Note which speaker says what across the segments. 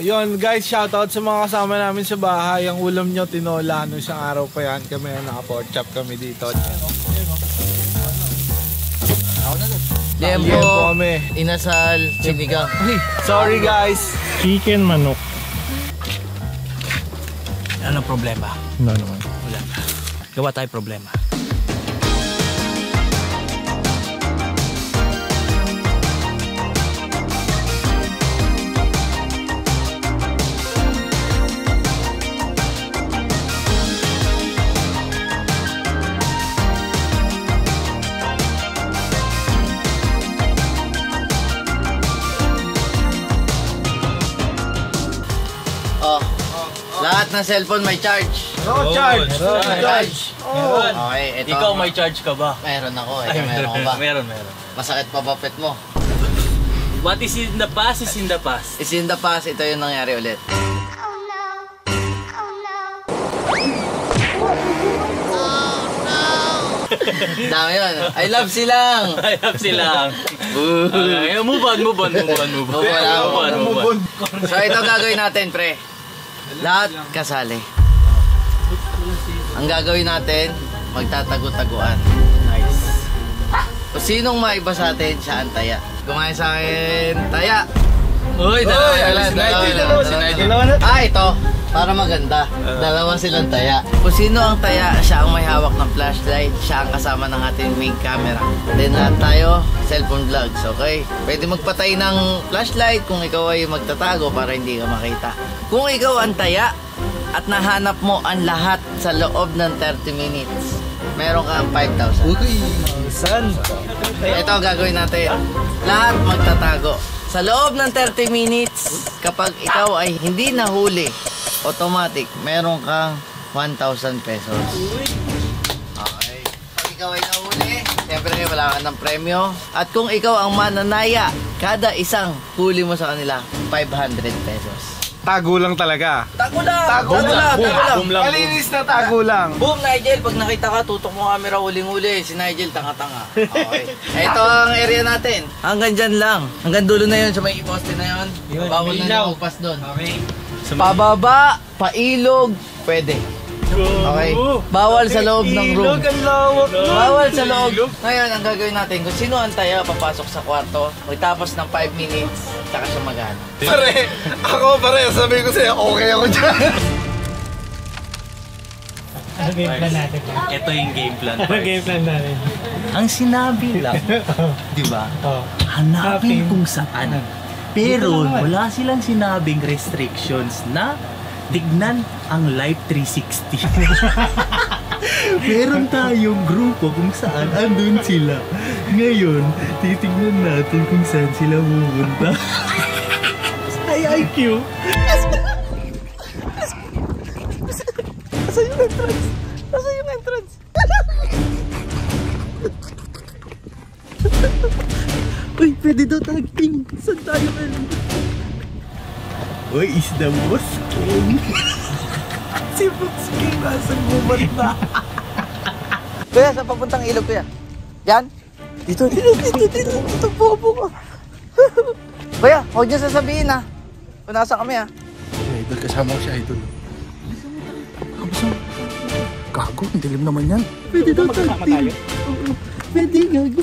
Speaker 1: Yun guys, shoutout sa mga kasama namin sa bahay. Ang ulam nyo, tinola. Nung isang araw pa yan kami, naka-pork chop kami dito.
Speaker 2: Liempo kami. Inasal, sinigang.
Speaker 1: Sorry guys.
Speaker 3: Chicken manok.
Speaker 4: Ano problema?
Speaker 3: Ano naman?
Speaker 4: Wala. Gawa tayo problema.
Speaker 2: Lahat ng cellphone may charge.
Speaker 1: No charge.
Speaker 2: Okay, ito.
Speaker 4: Ikaw may charge ka ba?
Speaker 2: Meron ako. Meron ko ba?
Speaker 4: Meron.
Speaker 2: Masakit pa ba pet mo?
Speaker 4: What is in the past is in the past.
Speaker 2: Is in the past, ito yung nangyari ulit. Dami yun. I love silang.
Speaker 4: I love silang. Move on.
Speaker 2: So ito gagawin natin, pre. Lahat kasali. Ang gagawin natin, magtatago-taguan.
Speaker 4: Nice.
Speaker 2: Kung sinong maiba sa atin, siya ang taya. Kumain sa akin, taya.
Speaker 4: Uy,
Speaker 2: dalawa. Ito. Para maganda. Dalawa silang taya. Kung sino ang taya, siya ang may hawak ng flashlight. Siya ang kasama ng ating main camera. Then lahat tayo, cellphone vlogs, okay? Pwede magpatay ng flashlight kung ikaw ay magtatago para hindi ka makita. Kung ikaw ang taya at nahanap mo ang lahat sa loob ng 30 minutes, meron kang 5,000.
Speaker 1: San?
Speaker 2: Ito ang gagawin natin. Lahat magtatago. Sa loob ng 30 minutes, kapag ikaw ay hindi nahuli, automatic, meron kang 1,000 pesos. Okay. Pag ikaw ay nahuli, siyempre wala ka ng premyo. At kung ikaw ang mananaya, kada isang huli mo sa kanila, 500 pesos.
Speaker 1: Tago lang talaga.
Speaker 2: Tago lang!
Speaker 4: Boom lang.
Speaker 1: Malinis na tago lang.
Speaker 2: Boom, Nigel! Pag nakita ka, tutok mo camera huling-huli. Si Nigel, tanga-tanga. Okay. Ito ang area natin. Hanggang dyan lang. Hanggang dulo na yun sa may poste na yun. Bawal na lumagpas doon.
Speaker 4: Okay.
Speaker 2: Pababa, pailog, pwede. Okay. Bawal sa loob ng room. Bawal sa loob. Ngayon, ang gagawin natin, kung sino ang taya papasok sa kwarto, magtapos ng 5 minutes, saka siya magana.
Speaker 1: Pare, sabi ko sa'yo, okay ako dyan.
Speaker 3: Ano game plan natin?
Speaker 4: Ito yung game plan.
Speaker 3: Ano game plan natin?
Speaker 4: Ang sinabi lang, di ba? Hanapin kung saan. Pero wala silang sinabing restrictions na tignan ang Live 360. Meron tayong grupo kung saan andun sila. Ngayon, titignan natin kung saan sila pupunta. Ay, IQ!
Speaker 2: Nasaan yung entrance? Nasaan yung entrance? Uy, pwede daw tag-team. Saan tayo meron?
Speaker 4: Uy, is the Boss King.
Speaker 2: Si Boss King, nasaan bumanda? Kuya, saan papuntang ilog, kuya? Yan? Dito, bobo ka. Kuya, huwag niyo sasabihin ha. Kung nasa kami ha.
Speaker 5: Idol, kasama ko si Idol. Gago, ang dilim naman yan.
Speaker 2: Pwede daw tag-team. Pwede, gago.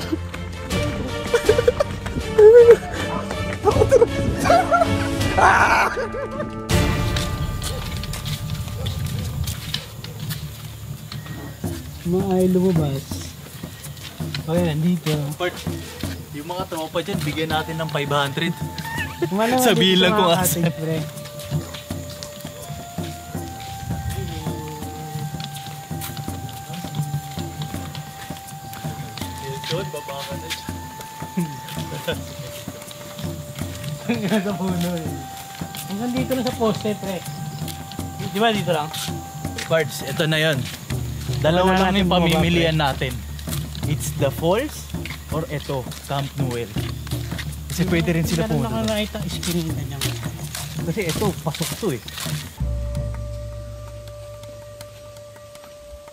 Speaker 3: Mga ay lumabas. Okay, nandito.
Speaker 4: Part, yung mga tropa dyan, bigyan natin ng 500.
Speaker 3: Kumala
Speaker 4: Sabihin lang kung asa. Yun, baba ka na dyan.
Speaker 3: Sa puno eh. Hanggang dito na sa poste, pre. Di ba dito lang?
Speaker 4: Parts, ito na yun. Dalawa lang yung pamimilian natin. It's the falls or ito, Camp Noel. Kasi pwede rin sila pumunta.
Speaker 3: Meron na nakita screen na niya.
Speaker 4: Kasi ito, pasok to eh.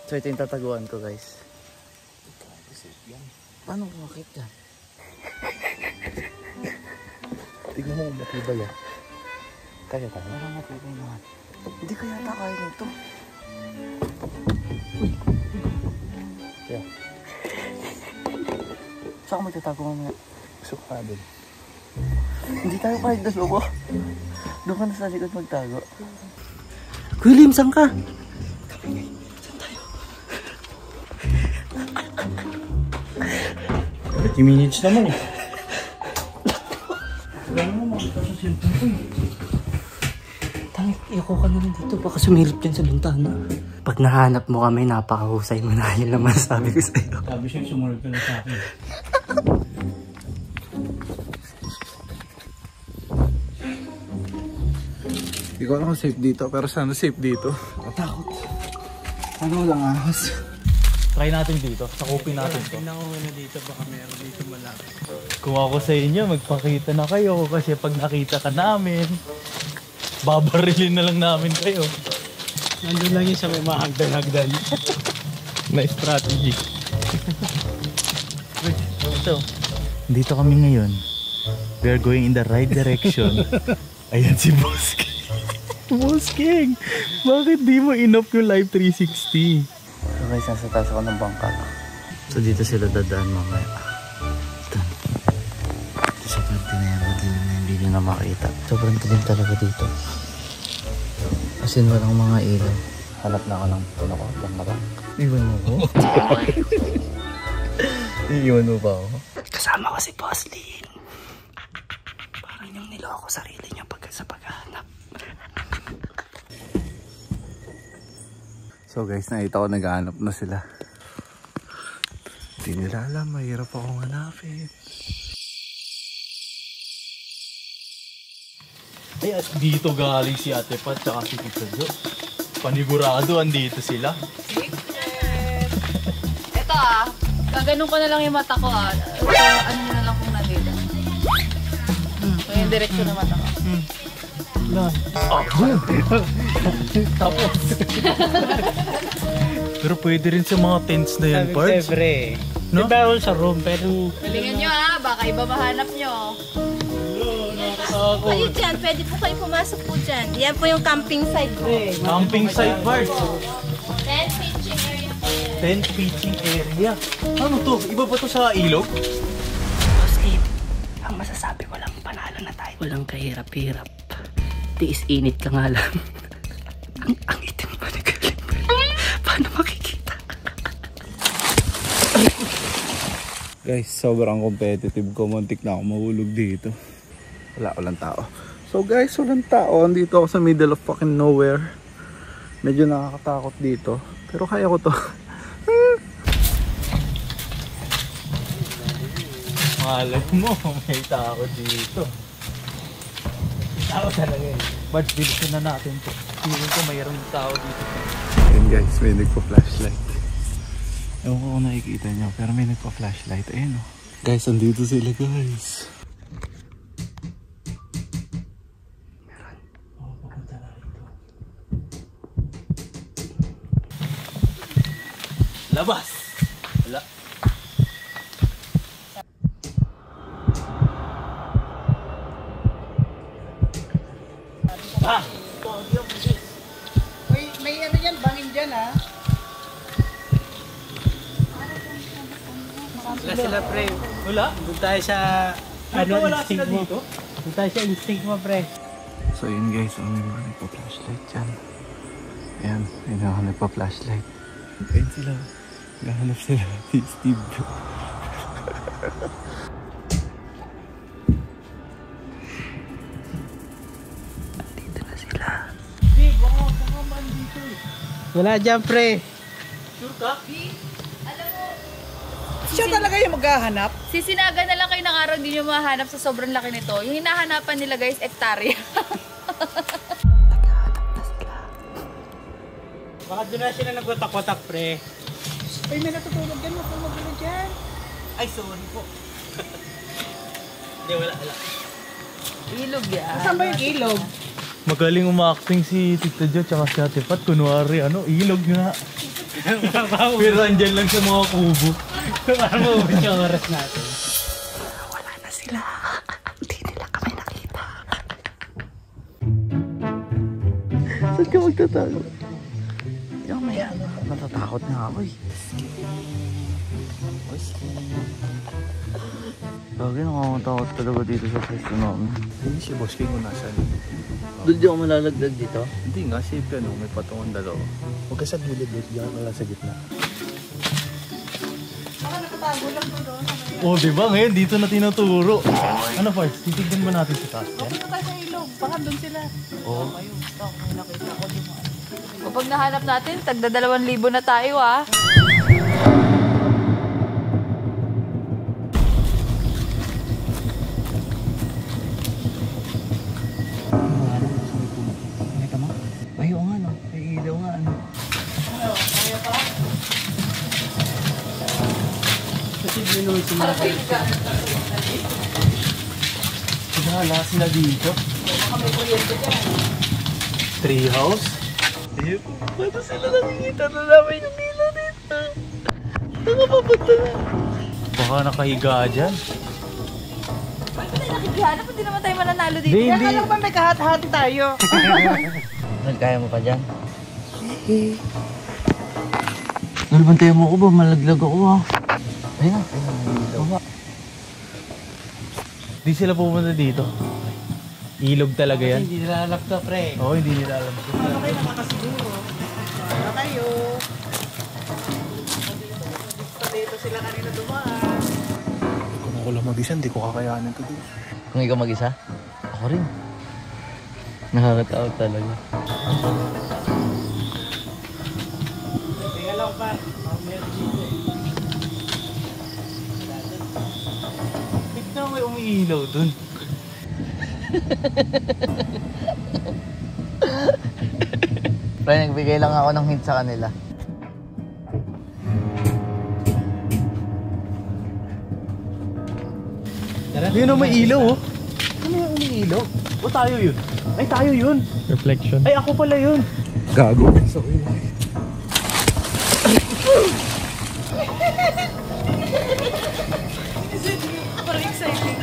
Speaker 2: So ito yung tataguan ko, guys. Paano kumakit yan?
Speaker 5: Tignan mo kung matibay ah.
Speaker 4: Kaya tayo. Parang matibay naman. Hindi kaya yata kaya nito. Yeah. Saan ka magtatago mamaya? Gusto ko ka din. Hindi tayo kahit dalawa. Doon ka na sa likod magtago. Kuya Lim, saan ka? Saan tayo? 30 minutes naman eh. Wala naman makita sa cellphone ko eh. Tangik, iko ka na rin dito. Baka sumilip yan sa bintana. Pag nahanap mo kami, napakahusay mo na. Yun naman sabi ko sa'yo.
Speaker 3: Sabi siya, sumunod ka na sa akin.
Speaker 1: Hindi ko alam kung safe dito, pero sana safe dito.
Speaker 4: Matakot. Ano lang ahas?
Speaker 3: Try natin dito. Sakupin natin to.
Speaker 6: Tingnan ko muna dito. Baka meron dito malapit.
Speaker 3: Kung ako sa inyo, magpakita na kayo. Kasi pag nakita ka namin, babarilin na lang namin kayo.
Speaker 6: Nandun lang yun sa may mahagdan-hagdan.
Speaker 3: Nice strategy. Ito. Dito kami ngayon. We are going in the right direction. Ayan si Boss King. Boss King! Bakit di mo in-off yung Live 360?
Speaker 4: So guys, nasa taas ako ng bangka. So dito sila dadaan mamaya. Ito. Ito sa parte na yan. Madilim na hindi nyo na makita. Sobrang dilim talaga dito. As in, walang mga ilaw. Hanap na ako ng pinakotang marang. Iwan mo ko? Iwan mo ba ako? Kasama ko si Boss Ling. Parang yung niloko sarili niya sa paghahanap.
Speaker 1: So guys, nakita ko naghahanap na sila. Hindi nila alam, mahirap akong hanapin.
Speaker 3: Ay, at dito galing si Ate Pat tsaka si Tito Jo. Panigurado, andito sila.
Speaker 7: Ito gaganon ko na lang yung mata ko ano na lang kung nandito. So yung direksyon ng mata ko.
Speaker 3: Tapos. Pero pwede rin sa mga tents na yan, parts.
Speaker 6: Siyempre.
Speaker 3: No?
Speaker 6: Di ba sa room, pero...
Speaker 7: Galingan nyo baka iba mahanap nyo.
Speaker 8: Ayun dyan, pwede po kayo pumasok po dyan. Yan po yung camping site po.
Speaker 3: Camping site, parts.
Speaker 8: Tent pitching area po yan.
Speaker 3: Tent pitching area. Ano to? Iba ba to sa ilog?
Speaker 4: Boss King, ang masasabi ko lang, panalo na tayo. Walang kahirap-hirap. Tiis init ka nga lang. ang itim pa na galing. Paano makikita?
Speaker 1: Guys, sobrang competitive ko. Muntik na ako mahulog dito. Walang tao. So guys, walang tao. Andito ako sa middle of fucking nowhere. Medyo nakakatakot dito. Pero kaya ko to.
Speaker 3: Malay mo, may tao dito. Tao talaga eh. But bilisan na natin to. Feeling ko mayroong tao dito.
Speaker 1: Ayan guys, may nagpa-flashlight. Ewan ko kung nakikita nyo, pero may nagpa-flashlight. Ayan o. Guys, andito sila guys.
Speaker 3: Labas! Wala. Ah!
Speaker 6: May ano yan, bangin dyan ha. Wala sila pre.
Speaker 3: Wala?
Speaker 6: Doon tayo sa...
Speaker 3: Ano, wala sila
Speaker 6: instinct mo.
Speaker 3: dito?
Speaker 6: Doon tayo sa instinct mo pre.
Speaker 1: So yun guys, may mga nagpa-flashlight dyan. Ayan, may mga nagpa-flashlight. Ayan sila. Gahanap sila si Steve.
Speaker 4: Dito na sila.
Speaker 3: Baka man dito eh.
Speaker 6: Wala dyan pre.
Speaker 3: Sure ka?
Speaker 7: Alam mo,
Speaker 6: Siya talaga yung maghahanap.
Speaker 7: sisinaga na lang kayo ng araw, hindi nyo mahanap sa sobrang laki nito. Yung hinahanapan nila guys, hektarya.
Speaker 4: Naghahanap na sila.
Speaker 6: Baka doon na sila nagwatak-watak pre. Ay, may natutulog dyan. Huwag magulo dyan.
Speaker 3: Ay, sorry po. Hindi, wala.
Speaker 7: Ilog yan.
Speaker 6: Saan ba yung ilog?
Speaker 3: Magaling umaacting si Tito Jo tsaka si Ate Pat. Kunwari, ilog nga. Pero andyan lang sa mga kubo.
Speaker 6: Para mo yung oras natin.
Speaker 4: Wala na sila. Hindi nila kami nakita.
Speaker 1: Saan ka magtatago? Yung maya, natatakot na ako eh. Lagi nakakatakot talaga dito sa pwesto namin.
Speaker 3: Hindi si Boss King kung nasan.
Speaker 2: Doon di ako malalagdag dito.
Speaker 3: Hindi nga, safe yan. May patungan dalawa. Huwag ka sa gilid, diyan ka lang sa gitna.
Speaker 4: Oh, di ba? Ngayon, dito na tinuturo. Ano, Pards? Titignan ba natin sa taas?
Speaker 7: Huwag na tayo sa ilog. Baka doon sila.
Speaker 4: Oo.
Speaker 7: Ayun, may nakita ko doon. Kapag nahanap natin, tagda 2,000 na tayo ah.
Speaker 2: Ay, oo nga no. Ay, ilaw nga ano.
Speaker 4: Wala sila dito. Tree house?
Speaker 1: Ayun, paano sila nakikita na namin yung nila dito? Nakapapunta na.
Speaker 4: Baka nakahiga dyan.
Speaker 7: Bakit tayo nakikihanap? Hindi naman tayo mananalo dito.
Speaker 4: Hindi,
Speaker 6: Kaya ba may kahati-hati tayo?
Speaker 2: Kaya mo pa dyan? Nalbantayan mo ko ba? Malaglag ako ah. Ayun na.
Speaker 4: Di sila pupunta dito. Ilog talaga yan.
Speaker 6: Hindi nila alam to, pre.
Speaker 4: Oo, hindi nila alam.
Speaker 6: Ano kayo nakakasiguro? Ano kayo? Dito sila kanina dumaan.
Speaker 3: Kung ako lang mag-isa, hindi ko kakayanin to dito.
Speaker 2: Kung ikaw mag-isa? Ako rin. Nakakatakot talaga.
Speaker 6: Teka lang pa. Meron dito eh.
Speaker 4: Tignan mo may umiilaw dun.
Speaker 2: Pre, nagbigay lang ako ng hint sa kanila.
Speaker 4: Yun ang may ilaw oh. Ano yung umiilaw? O tayo yun? Ay tayo yun.
Speaker 3: Reflection.
Speaker 4: Ay ako pala yun.
Speaker 1: Gago.
Speaker 7: Parang exciting.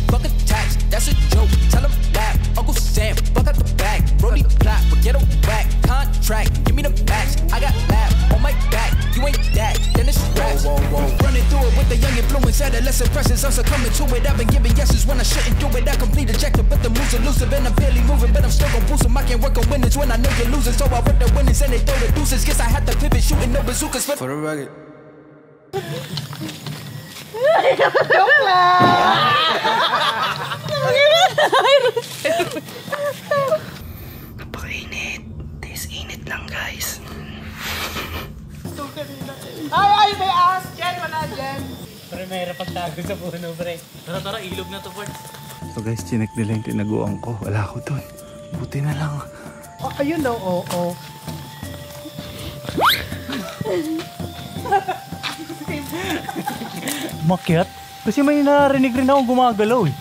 Speaker 9: Fuck a tax, that's a joke. Tell him that. Uncle Sam, fuck out the bag. Brody plot, forget a whack. Contract, give me the max. I got lab on my back. You ain't that, then it's raps. Running through it with the young influence, adolescent presence. I'm succumbing to it. I've been giving yeses when I shouldn't do it. I complete ejected, but the moves elusive and I'm barely moving. But I'm still gon' boost 'em. I can't work on winners when I know you're losing. So I work the winners and they throw the deuces. Guess I had to pivot, shooting no bazookas for the rugged.
Speaker 5: Napakainit. This init lang, guys.
Speaker 6: Ay, may ahas dyan. Wala dyan. Pre, mahirap pagtago sa puno, pre.
Speaker 4: Tara tara, ilog na to Pards.
Speaker 1: So guys, chinek nila yung tinaguan ko. Wala ko dun. Buti na lang.
Speaker 6: Oh, ayun daw, oo.
Speaker 4: Makyat? Kasi may narinig rin akong gumagalaw eh.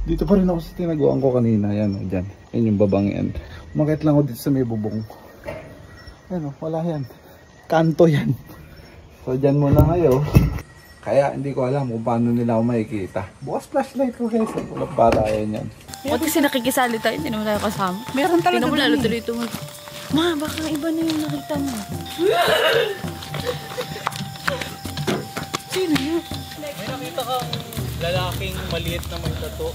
Speaker 1: Dito pa rin ako sa tinaguan ko kanina. Yan o, dyan. Yan yung babang yan. Umakit lang ako dito sa may bubong. Yan o, wala yan. Kanto yan. So dyan muna kayo. Kaya hindi ko alam kung paano nila ako makikita. Bukas flashlight ko guys. Walang para yan.
Speaker 7: Ba't kasi nakikisali tayo? Hindi naman tayo kasama.
Speaker 6: Meron talaga
Speaker 7: Tingnan mo
Speaker 6: dun
Speaker 7: lalo
Speaker 6: eh.
Speaker 7: tuloy ito. Ma, baka iba na yung nakita mo.
Speaker 6: Sino yun?
Speaker 4: May nakita kang lalaking maliit na may tato.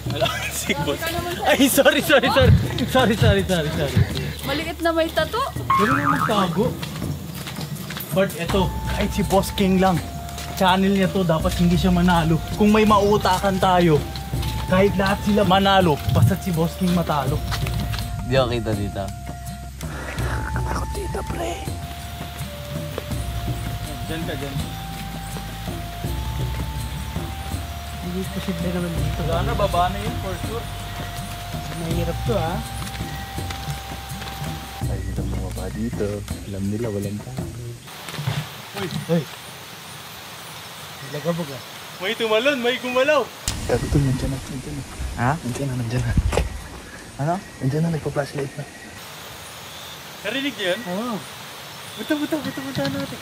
Speaker 4: Wala si Boss. Ay, sorry. Sorry.
Speaker 7: Maliit na may tato.
Speaker 4: Ganun na magtago. But eto, kahit si Boss King lang, channel niya to, dapat hindi siya manalo. Kung may mautakan tayo, kahit lahat sila manalo, basta't si Boss King matalo.
Speaker 2: Di ako kita dito.
Speaker 5: Ako dito, pre.
Speaker 4: Diyan ka, diyan.
Speaker 6: Hindi posible naman dito.
Speaker 4: Wala na, baba na yun for sure.
Speaker 6: Mahirap to, ha?
Speaker 1: Ay, ilang mga ba dito. Alam nila, walang tao.
Speaker 4: Uy,
Speaker 6: Lagabog, ha?
Speaker 4: may tumalon, may gumalaw.
Speaker 1: Pero ito, nandiyan na.
Speaker 2: Ha?
Speaker 1: Nandiyan na.
Speaker 2: Ano?
Speaker 1: Nandiyan na, nagpa-flashlight na.
Speaker 4: Narinig niyo yun?
Speaker 6: Oo.
Speaker 4: Buta natin.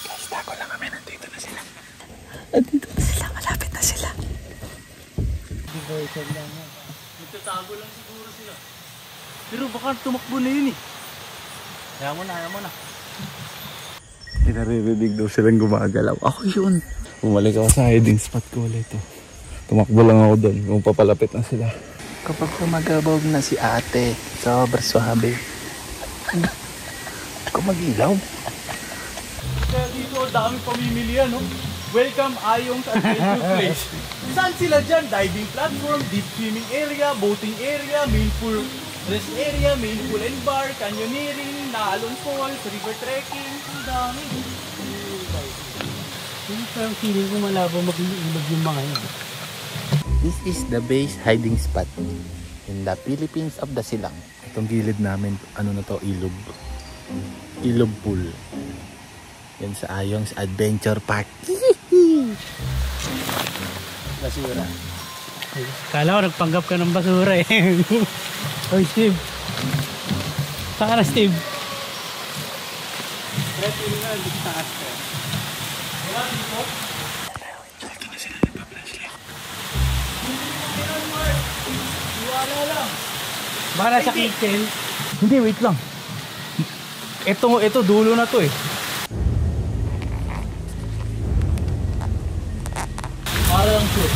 Speaker 1: Guys, tago
Speaker 4: Nagtatago lang siguro sila. Pero baka tumakbo na yun eh. Kaya mo na.
Speaker 1: Pinaririnig daw silang gumagalaw. Ako yun. Bumalik ako sa hiding spot ko ulit. Tumakbo lang ako doon kung papalapit na sila.
Speaker 5: Kapag kumagabog na si ate, sobrang swabe. Kumagilaw.
Speaker 4: Kaya dito, dami pamimilian, no? Welcome Ayong sa Adventure Place. Saan sila dyan? Diving platform, deep swimming area, boating area, main pool rest area, main pool and bar, canyoneering, Naalon Falls, river trekking. Ang dami.
Speaker 6: Yung parang feeling ko malabo mag-ilog yung mga yun.
Speaker 5: This is the base hiding spot in the Philippines of the Silang.
Speaker 3: Itong gilid namin, ano na to, ilog. Ilog pool. Yan sa Ayong's Adventure Park.
Speaker 5: Basura.
Speaker 6: Kala ko nagpanggap ka ng basura eh. Oy Steve. Saan ka na Steve? Reto yun na, dito sa aster. Wala dito? Dito na sila nagpa-flashlight. Iwala lang. Baka nasa kitchen.
Speaker 4: Hindi, wait lang. Ito dulo na to eh. Para lang sure.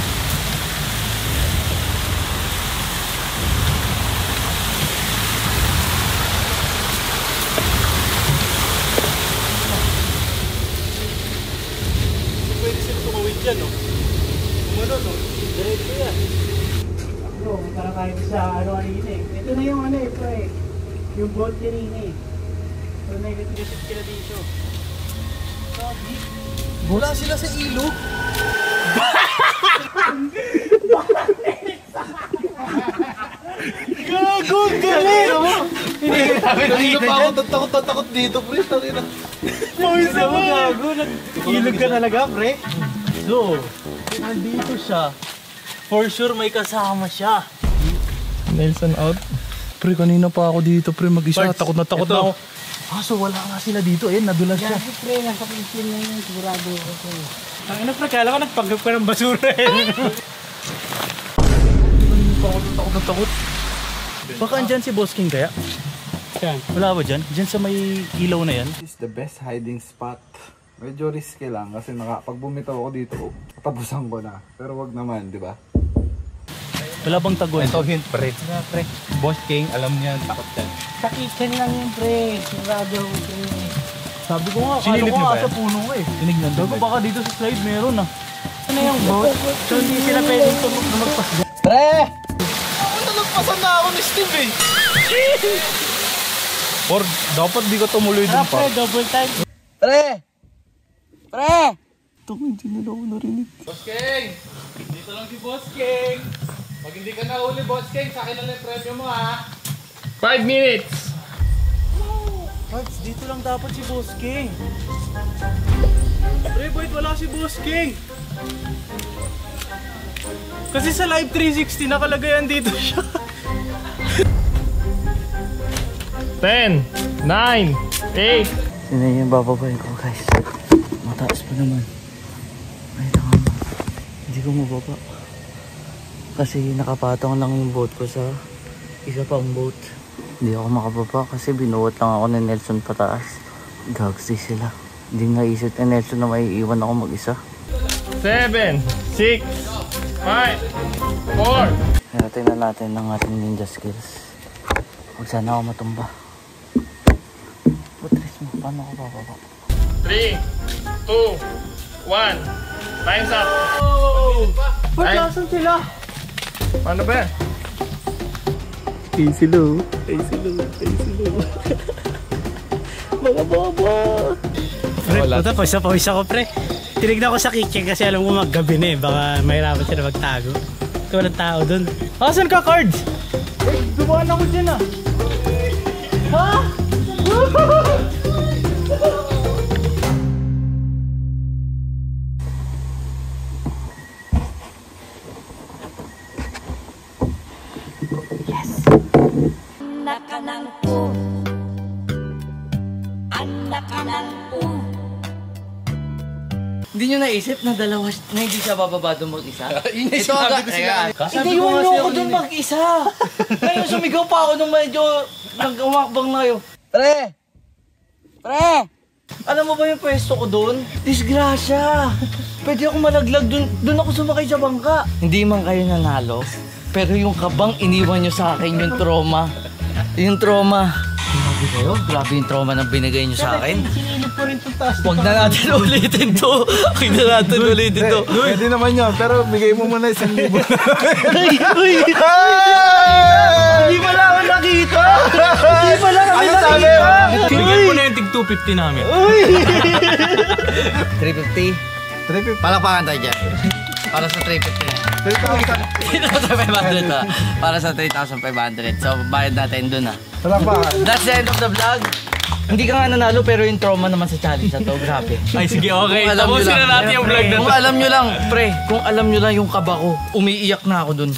Speaker 4: Pwede sila tumawid dyan, no? Kumano, no? Diretso yan.
Speaker 6: Bro, para kahit sa ano-ano eh. Ito na yung ano eh, pre. Yung bolt kanina eh. So, negative sila dito.
Speaker 4: Wala sila sa ilog. Gago, galing! Hindi namin nakita dyan. Takot dito, pre. Pawis na mo, gago. Ilog ka talaga, pre. So, nandito siya. For sure, may kasama siya.
Speaker 3: Nelson out. Pre, kanina pa ako dito, pre, mag-isa.
Speaker 4: Parts,
Speaker 3: Takot na
Speaker 4: ito.
Speaker 3: ako. So wala nga sila dito, nadulas siya.
Speaker 6: Kasi pre, nasa kitchen na yun. Sigurado ako. Ang ina pre, kala ko nagpanggap ka ng basura eh.
Speaker 3: Takot.
Speaker 4: Baka andyan si Boss King kaya?
Speaker 6: Saan?
Speaker 4: Wala ba dyan? Dyan sa may ilaw na yan?
Speaker 1: This is the best hiding spot. Medyo risky lang kasi pag bumitaw ako dito, tapusan ko na. Pero wag naman, di ba?
Speaker 4: Wala bang taguan?
Speaker 3: Ito hint, pre. Boss King, alam niya, takot yan.
Speaker 6: Sa kitchen lang yun pre. Sigurado ako pre.
Speaker 4: Sabi ko nga,
Speaker 3: Sinilip niyo ba
Speaker 4: sa
Speaker 3: yan?
Speaker 4: puno ko eh.
Speaker 3: Tinignan
Speaker 4: Sabi ko baka dito sa slide meron ah. Ano yung boat?
Speaker 6: So hindi sila pwedeng magpas.
Speaker 4: Pre! Nalagpasan na ako ni Steve eh.
Speaker 3: Or dapat di ka tumuloy dun pa.
Speaker 6: Pre, double time.
Speaker 2: Pre! Pre!
Speaker 4: Boss King! Dito lang si Boss King. Pag hindi ka nahuli, Boss King, sa akin na lang yung premyo mo ha.
Speaker 3: 5 minutes!
Speaker 4: Parts, dito lang dapat si Boss King. Pre, wait, wala si Boss King. Kasi sa Live 360 nakalagayan dito siya.
Speaker 3: 10, 9, 8.
Speaker 2: Sino yung bababay ko guys? Mataas pa naman. Ay naman. Hindi ko mababa. Kasi nakapatong lang yung boat ko sa isa pang boat. Hindi ako makababa kasi binuot lang ako ni Nelson pataas. Gagsi sila. Hindi naisip ni Nelson na may iwan ako mag-isa.
Speaker 3: 7, 6, 5, 4.
Speaker 2: Kaya tingnan natin ang ating ninja skills. Huwag sana ako matumba. Putris mo, paano ako bababa?
Speaker 3: 3, 2, 1. Time's up.
Speaker 4: Ba't nasan sila?
Speaker 3: Paano ba yan?
Speaker 2: Easy low. Mga bobo!
Speaker 6: Pre, puta, pawis ako pre. Tinignan ko sa kitchen kasi alam ko maggabi na eh. Baka mahirapan sila magtago. Ito walang tao dun.
Speaker 4: Asan ka, Cards? Dumaan ako dyan ah. Ha?
Speaker 8: Anak ka ng po. Anak ka ng po.
Speaker 2: Hindi nyo naisip na dalawa, na hindi siya bababa doon mag-isa? Ito agad.
Speaker 4: Hindi
Speaker 2: Iniwan nyo ako doon mag-isa. Ngayon sumigaw pa ako nung medyo nag-umakbang na kayo. Pre! Alam mo ba yung pwesto ko doon? Disgrasya! Pwede ako malaglag doon. Doon ako sumakay sa bangka. Hindi man kayo nanalo, pero yung kabang iniwan nyo sa akin, yung trauma. Yung trauma. Grabe kayo? Grabe yung trauma na binigay nyo sa akin.
Speaker 6: Sinilip ko rin itong taas.
Speaker 2: Huwag na natin ulitin to. Huwag na natin ulitin to.
Speaker 1: Pwede naman yun, pero bigay mo muna 1,000.
Speaker 6: Hindi pa lang ako nakita! Hindi pa lang kami nakita!
Speaker 4: Bigyan mo na yung tig 250 namin.
Speaker 2: 350? 350. Palakpakan tayo dyan. Para sa 350. 3,500 ha. Para sa 3,500. So, bayad natin dun ha. That's the end of the vlog. Hindi ka nga nanalo pero yung trauma naman sa challenge na to. Grabe.
Speaker 4: Ay, sige, okay.
Speaker 2: Kung alam nyo
Speaker 4: Tapusin
Speaker 2: lang.
Speaker 4: na natin yung vlog na to.
Speaker 2: Kung alam nyo lang, pre, kung alam nyo lang yung kaba ko, umiiyak na ako dun.